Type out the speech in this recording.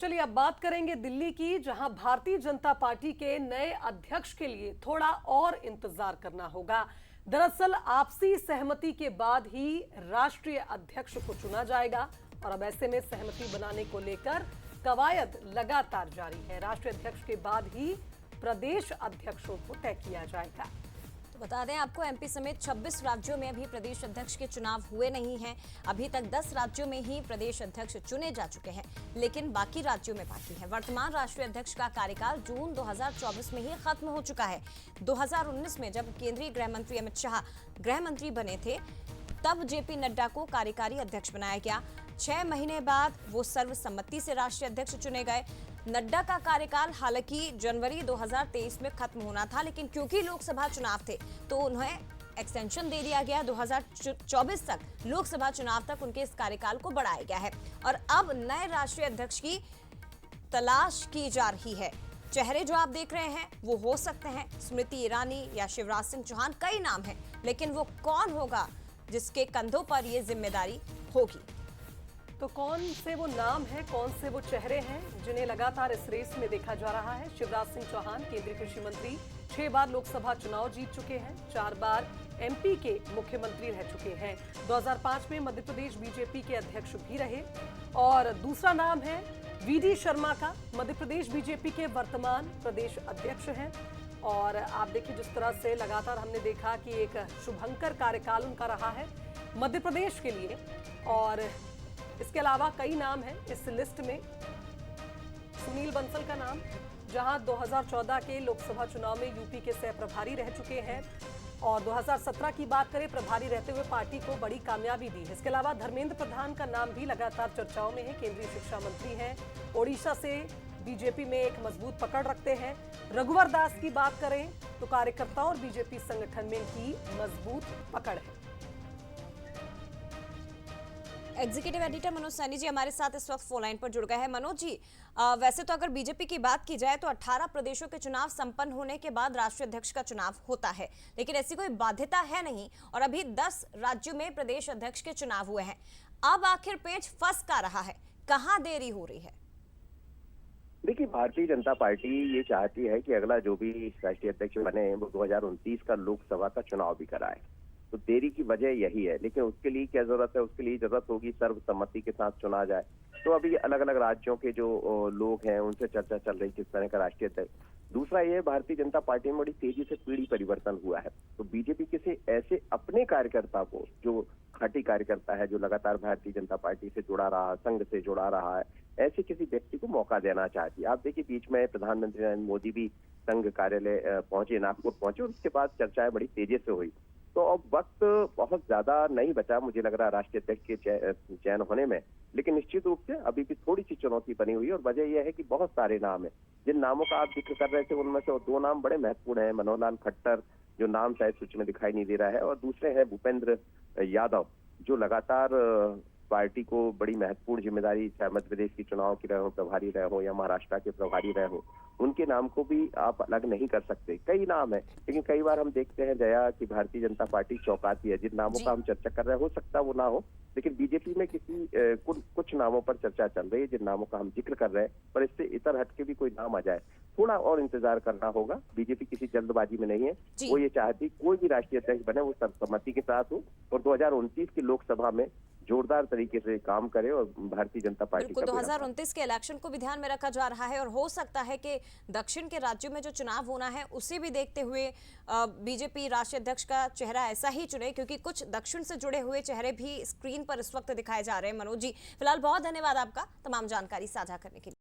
चलिए अब बात करेंगे दिल्ली की, जहां भारतीय जनता पार्टी के नए अध्यक्ष के लिए थोड़ा और इंतजार करना होगा। दरअसल आपसी सहमति के बाद ही राष्ट्रीय अध्यक्ष को चुना जाएगा और अब ऐसे में सहमति बनाने को लेकर कवायद लगातार जारी है। राष्ट्रीय अध्यक्ष के बाद ही प्रदेश अध्यक्षों को तय किया जाएगा। बता दें आपको, एमपी समेत 26 राज्यों में अभी प्रदेश अध्यक्ष के चुनाव हुए नहीं हैं। अभी तक 10 राज्यों में ही प्रदेश अध्यक्ष चुने जा चुके हैं, लेकिन बाकी राज्यों में बाकी है। वर्तमान राष्ट्रीय अध्यक्ष का कार्यकाल जून 2024 में ही खत्म हो चुका है। 2019 में जब केंद्रीय गृह मंत्री अमित शाह गृह मंत्री बने थे, तब जेपी नड्डा को कार्यकारी अध्यक्ष बनाया गया। 6 महीने बाद वो सर्वसम्मति से राष्ट्रीय अध्यक्ष चुने गए। नड्डा का कार्यकाल हालांकि जनवरी 2023 में खत्म होना था, लेकिन क्योंकि लोकसभा चुनाव थे तो उन्हें एक्सटेंशन दे दिया गया। 2024 तक, लोकसभा चुनाव तक उनके इस कार्यकाल को बढ़ाया गया है और अब नए राष्ट्रीय अध्यक्ष की तलाश की जा रही है। चेहरे जो आप देख रहे हैं वो हो सकते हैं स्मृति ईरानी या शिवराज सिंह चौहान, कई नाम हैं, लेकिन वो कौन होगा जिसके कंधों पर ये जिम्मेदारी होगी? तो कौन से वो नाम हैं, कौन से वो चेहरे हैं जिन्हें लगातार इस रेस में देखा जा रहा है? शिवराज सिंह चौहान केंद्रीय कृषि मंत्री, 6 बार लोकसभा चुनाव जीत चुके हैं, 4 बार एमपी के मुख्यमंत्री रह चुके हैं, 2005 में मध्य प्रदेश बीजेपी के अध्यक्ष भी रहे। और दूसरा नाम है वीडी शर्मा का, मध्य प्रदेश बीजेपी के वर्तमान प्रदेश अध्यक्ष हैं। और आप देखिए जिस तरह से लगातार हमने देखा कि एक शुभंकर कार्यकाल उनका रहा है मध्य प्रदेश के लिए। और इसके अलावा कई नाम हैं इस लिस्ट में। सुनील बंसल का नाम, जहां 2014 के लोकसभा चुनाव में यूपी के सह प्रभारी रह चुके हैं और 2017 की बात करें, प्रभारी रहते हुए पार्टी को बड़ी कामयाबी दी। इसके अलावा धर्मेंद्र प्रधान का नाम भी लगातार चर्चाओं में है, केंद्रीय शिक्षा मंत्री हैं, ओडिशा से बीजेपी में एक मजबूत पकड़ रखते हैं। रघुवर दास की बात करें तो कार्यकर्ताओं और बीजेपी संगठन में की मजबूत पकड़ है। एग्जीक्यूटिव एडिटर मनोज सैनी जी हमारे साथ इस वक्त फोन लाइन पर जुड़ गए हैं। मनोज जी, वैसे तो अगर बीजेपी की बात की जाए तो 18 प्रदेशों के चुनाव संपन्न होने के बाद राष्ट्रीय अध्यक्ष का चुनाव होता है, लेकिन ऐसी कोई बाध्यता है नहीं और अभी 10 राज्यों में प्रदेश अध्यक्ष के चुनाव हुए हैं। अब आखिर पेंच फंस का रहा है, कहां देरी हो रही है? देखिए, भारतीय जनता पार्टी ये चाहती है कि अगला जो भी राष्ट्रीय अध्यक्ष बने वो 2029 का लोकसभा का चुनाव भी कराए। तो देरी की वजह यही है, लेकिन उसके लिए क्या जरूरत है? उसके लिए जरूरत होगी सर्वसम्मति के साथ चुना जाए। तो अभी अलग अलग राज्यों के जो लोग हैं उनसे चर्चा चल रही किस तरह का राष्ट्रीय अध्यक्ष। दूसरा ये, भारतीय जनता पार्टी में बड़ी तेजी से पीढ़ी परिवर्तन हुआ है, तो बीजेपी किसी ऐसे अपने कार्यकर्ता को, जो खाटी कार्यकर्ता है, जो लगातार भारतीय जनता पार्टी से जुड़ा रहा, संघ से जुड़ा रहा है, ऐसे किसी व्यक्ति को मौका देना चाहती है। आप देखिए, बीच में प्रधानमंत्री नरेंद्र मोदी भी संघ कार्यालय पहुंचे, नागपुर पहुंचे, उसके बाद चर्चाएं बड़ी तेजी से हुई। तो अब वक्त बहुत ज्यादा नहीं बचा मुझे लग रहा है राष्ट्रीय अध्यक्ष के चयन होने में, लेकिन निश्चित रूप से अभी भी थोड़ी सी चुनौती बनी हुई है। और वजह यह है कि बहुत सारे नाम हैं। जिन नामों का आप जिक्र कर रहे थे उनमें से 2 नाम बड़े महत्वपूर्ण हैं। मनोहर लाल खट्टर, जो नाम शायद सूची में दिखाई नहीं दे रहा है, और दूसरे हैं भूपेंद्र यादव, जो लगातार पार्टी को बड़ी महत्वपूर्ण जिम्मेदारी, चाहे मध्य प्रदेश की चुनाव की रहे हो प्रभारी रहे हो या महाराष्ट्र के प्रभारी रहे हो, उनके नाम को भी आप अलग नहीं कर सकते। कई नाम है, लेकिन कई बार हम देखते हैं जया कि भारतीय जनता पार्टी चौंकाती है। जिन नामों का हम चर्चा कर रहे हैं हो सकता है वो ना हो, लेकिन बीजेपी में किसी कुछ नामों पर चर्चा चल रही है जिन नामों का हम जिक्र कर रहे हैं, पर इससे इतर हटके भी कोई नाम आ जाए, थोड़ा और इंतजार करना होगा। बीजेपी किसी जल्दबाजी में नहीं है, वो ये चाहती कोई भी राष्ट्रीय अध्यक्ष बने वो सर्वसम्मति के साथ हो और 2029 की लोकसभा में जोरदार तरीके से काम करे और भारतीय जनता पार्टी को 2029 के इलेक्शन को भी ध्यान में रखा जा रहा है और हो सकता है कि दक्षिण के राज्यों में जो चुनाव होना है उसे भी देखते हुए बीजेपी राष्ट्रीय अध्यक्ष का चेहरा ऐसा ही चुने, क्योंकि कुछ दक्षिण से जुड़े हुए चेहरे भी स्क्रीन पर इस वक्त दिखाए जा रहे हैं। मनोज जी, फिलहाल बहुत धन्यवाद आपका तमाम जानकारी साझा करने के लिए।